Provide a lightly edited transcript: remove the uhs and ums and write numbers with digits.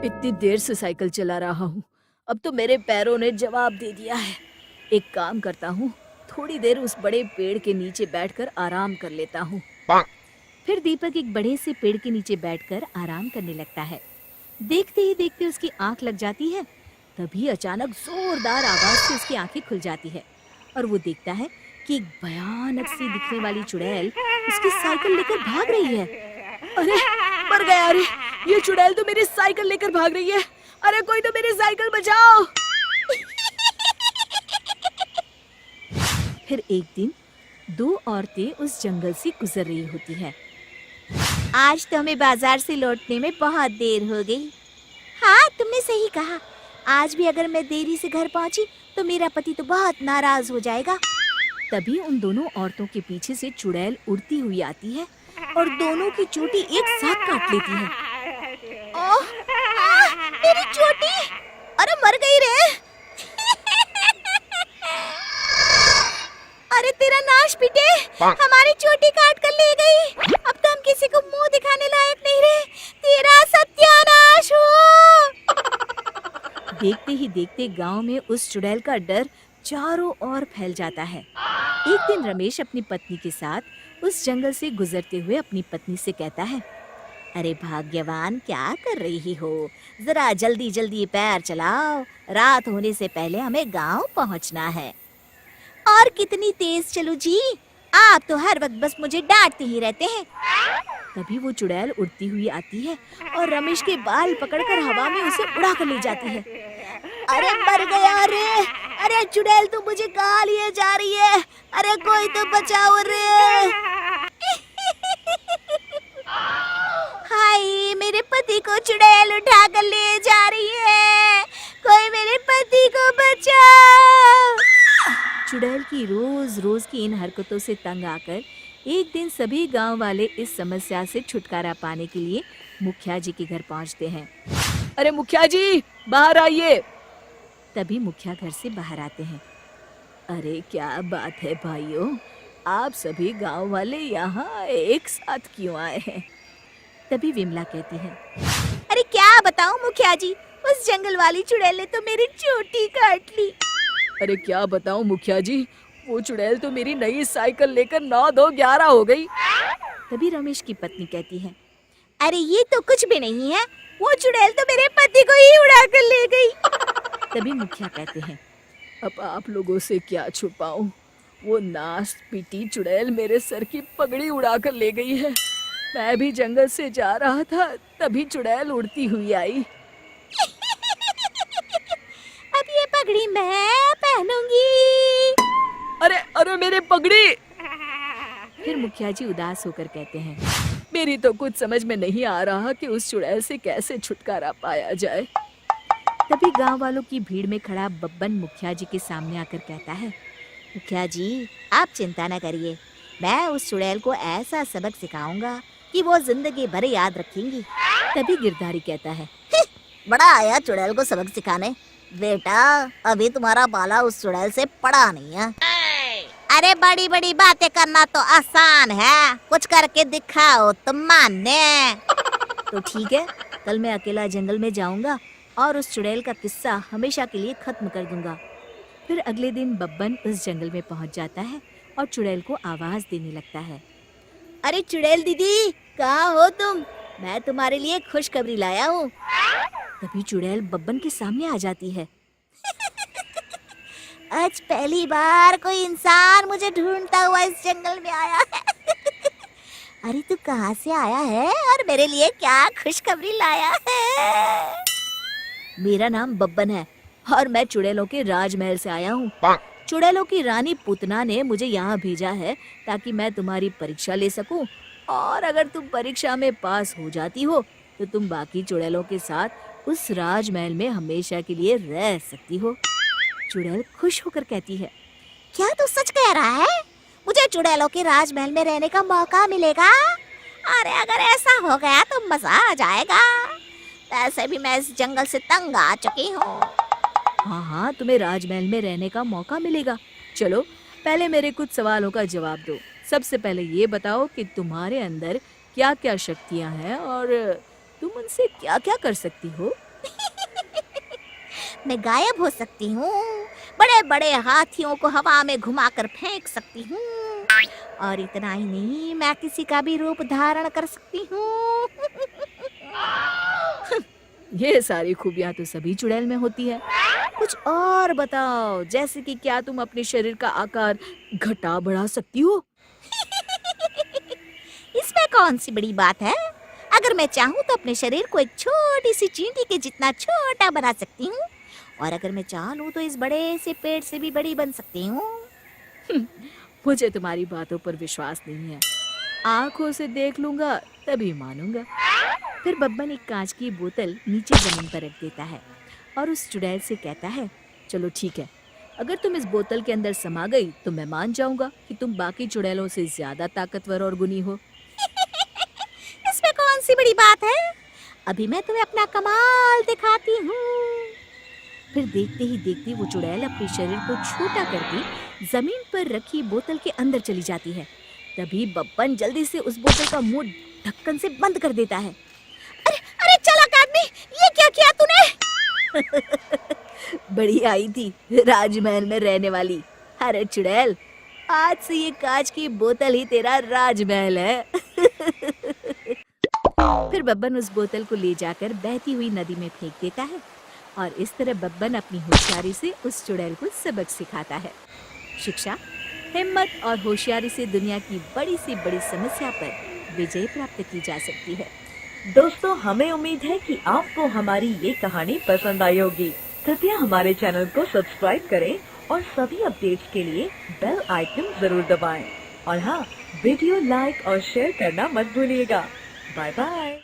इतनी देर से साइकिल चला रहा हूँ। अब तो मेरे पैरों ने जवाब दे दिया है। एक काम करता हूँ, थोड़ी देर उस बड़े पेड़ के नीचे बैठकर आराम कर लेता हूँ। फिर दीपक एक बड़े से पेड़ के नीचे बैठकर आराम करने लगता है। देखते ही देखते उसकी आंख लग जाती है। तभी अचानक जोरदार आवाज से उसकी आंखें खुल जाती है और वो देखता है कि एक भयानक सी दिखने वाली चुड़ैल उसकी साइकिल लेकर भाग रही है। अरे मर गया! अरे ये चुड़ैल तो मेरी साइकिल लेकर भाग रही है। अरे कोई तो मेरी साइकिल बचाओ! फिर एक दिन दो औरतें उस जंगल से गुजर रही होती है। आज तो हमें बाजार से लौटने में बहुत देर हो गई। हाँ, तुमने सही कहा। आज भी अगर मैं देरी से घर पहुंची तो मेरा पति तो बहुत नाराज हो जाएगा। तभी उन दोनों औरतों के पीछे से चुड़ैल उड़ती हुई आती है और दोनों की चोटी एक साथ काट लेती है। ओह, मेरी चोटी! अरे मर गई रे! अरे तेरा नाश पिटे! हमारी चोटी काट कर ले गई। अब तो हम किसी को मुंह दिखाने लायक नहीं रहे। तेरा सत्यानाश हो! देखते ही देखते गांव में उस चुड़ैल का डर चारों ओर फैल जाता है। एक दिन रमेश अपनी पत्नी के साथ उस जंगल से गुजरते हुए अपनी पत्नी से कहता है, अरे भाग्यवान, क्या कर रही हो? जरा जल्दी जल्दी पैर चलाओ, रात होने से पहले हमें गांव पहुंचना है। और कितनी तेज चलूं जी? आप तो हर वक्त बस मुझे डांटते ही रहते हैं। तभी वो चुड़ैल उड़ती हुई आती है और रमेश के बाल पकड़कर हवा में उसे उड़ा कर ले जाती है। अरे मर गया रे! अरे चुड़ैल तो मुझे कहाँ लिए जा रही है? अरे कोई तो बचाओ रे! हाय, मेरे पति को चुड़ैल उठा कर ले जा रही है। कोई मेरे पति को बचाओ! चुड़ैल की रोज रोज की इन हरकतों से तंग आकर एक दिन सभी गांव वाले इस समस्या से छुटकारा पाने के लिए मुखिया जी के घर पहुंचते हैं। अरे मुखिया जी, बाहर आइए! तभी मुखिया घर से बाहर आते हैं। अरे क्या बात है भाइयों, आप सभी गांव वाले यहाँ एक साथ क्यों आए हैं? तभी विमला कहती है, अरे क्या बताऊं मुखिया जी, उस जंगल वाली चुड़ैल ने तो मेरी चोटी काट ली। अरे क्या बताऊं मुखिया जी, वो चुड़ैल तो मेरी नई साइकिल लेकर 9-2-11 हो गई। तभी रमेश की पत्नी कहती है, अरे ये तो कुछ भी नहीं है, वो चुड़ैल तो मेरे पति को ही उड़ा कर ले गई। तभी मुखिया कहते हैं, अब आप लोगों से क्या छुपाऊं, वो नाश पीटी चुड़ैल मेरे सर की पगड़ी उड़ा कर ले गई है। मैं भी जंगल से जा रहा था, तभी चुड़ैल उड़ती हुई आई। अब ये पगड़ी मैं पहनूंगी। अरे अरे मेरे पगड़ी! फिर मुखिया जी उदास होकर कहते हैं, मेरी तो कुछ समझ में नहीं आ रहा कि उस चुड़ैल से कैसे छुटकारा पाया जाए। तभी गांव वालों की भीड़ में खड़ा बब्बन मुखिया जी के सामने आकर कहता है, मुखिया जी, आप चिंता न करिए, मैं उस चुड़ैल को ऐसा सबक सिखाऊंगा कि वो जिंदगी भर याद रखेंगी। तभी गिरधारी कहता है, बड़ा आया चुड़ैल को सबक सिखाने। बेटा, अभी तुम्हारा बाला उस चुड़ैल से पड़ा नहीं है। अरे बड़ी बड़ी बातें करना तो आसान है, कुछ करके दिखाओ तुम माने। तो ठीक है, कल मैं अकेला जंगल में जाऊंगा और उस चुड़ैल का किस्सा हमेशा के लिए खत्म कर दूंगा। फिर अगले दिन बब्बन उस जंगल में पहुंच जाता है और चुड़ैल को आवाज देने लगता है, अरे चुड़ैल दीदी, कहाँ हो तुम? मैं तुम्हारे लिए खुशखबरी लाया हूँ। तभी चुड़ैल बब्बन के सामने आ जाती है। आज पहली बार कोई इंसान मुझे ढूंढता हुआ इस जंगल में आया है। अरे तू कहाँ से आया है और मेरे लिए क्या खुशखबरी लाया है? मेरा नाम बब्बन है और मैं चुड़ैलों के राजमहल से आया हूँ। चुड़ैलों की रानी पूतना ने मुझे यहाँ भेजा है ताकि मैं तुम्हारी परीक्षा ले सकूं, और अगर तुम परीक्षा में पास हो जाती हो तो तुम बाकी चुड़ैलों के साथ उस राजमहल में हमेशा के लिए रह सकती हो। चुड़ैल खुश होकर कहती है, क्या तू सच कह रहा है? मुझे चुड़ैलों के राजमहल में रहने का मौका मिलेगा? अरे अगर ऐसा हो गया तो मजा आ जाएगा। वैसे भी मैं इस जंगल से तंग आ चुकी हूँ। हाँ हाँ, तुम्हें राजमहल में रहने का मौका मिलेगा। चलो पहले मेरे कुछ सवालों का जवाब दो। सबसे पहले ये बताओ कि तुम्हारे अंदर क्या क्या शक्तियाँ हैं और तुम उनसे क्या क्या कर सकती हो? मैं गायब हो सकती हूँ, बड़े बड़े हाथियों को हवा में घुमाकर फेंक सकती हूँ, और इतना ही नहीं, मैं किसी का भी रूप धारण कर सकती हूँ। ये सारी खूबियां तो सभी चुड़ैल में होती है। कुछ और बताओ, जैसे कि क्या तुम अपने शरीर का आकार घटा बढ़ा सकती हो? इसमें कौन सी बड़ी बात है? अगर मैं चाहूँ तो अपने शरीर को एक छोटी सी चींटी के जितना छोटा बना सकती हूँ, और अगर मैं चाह लूँ तो इस बड़े से पेड़ से भी बड़ी बन सकती हूँ। मुझे तुम्हारी बातों पर विश्वास नहीं है। आंखों से देख लूंगा तभी मानूंगा। फिर बब्बन एक कांच की बोतल नीचे जमीन पर रख देता है और उस चुड़ैल से कहता है, चलो ठीक है, अगर तुम इस बोतल के अंदर समा गई तो मैं मान जाऊंगा कि तुम बाकी चुड़ैलों से ज्यादा ताकतवर और गुनी हो। इसमें कौन सी बड़ी बात है? अभी मैं तुम्हें अपना कमाल दिखाती हूँ। फिर देखते ही देखते वो चुड़ैल अपने शरीर को छोटा करके जमीन पर रखी बोतल के अंदर चली जाती है। तभी बब्बन जल्दी से उस बोतल का मुंह ढक्कन से बंद कर देता है। अरे अरे चालाक आदमी, ये क्या किया तूने? बड़ी आई थी राजमहल में रहने वाली। अरे चुड़ैल, आज से ये कांच की बोतल ही तेरा राजमहल है। फिर बब्बन उस बोतल को ले जाकर बहती हुई नदी में फेंक देता है और इस तरह बब्बन अपनी होशियारी से उस चुड़ैल को सबक सिखाता है। शिक्षा, हिम्मत और होशियारी से दुनिया की बड़ी से बड़ी समस्या पर विजय प्राप्त की जा सकती है। दोस्तों, हमें उम्मीद है कि आपको हमारी ये कहानी पसंद आई होगी। कृपया हमारे चैनल को सब्सक्राइब करें और सभी अपडेट्स के लिए बेल आइकन जरूर दबाएं। और हाँ, वीडियो लाइक और शेयर करना मत भूलिएगा। Bye bye.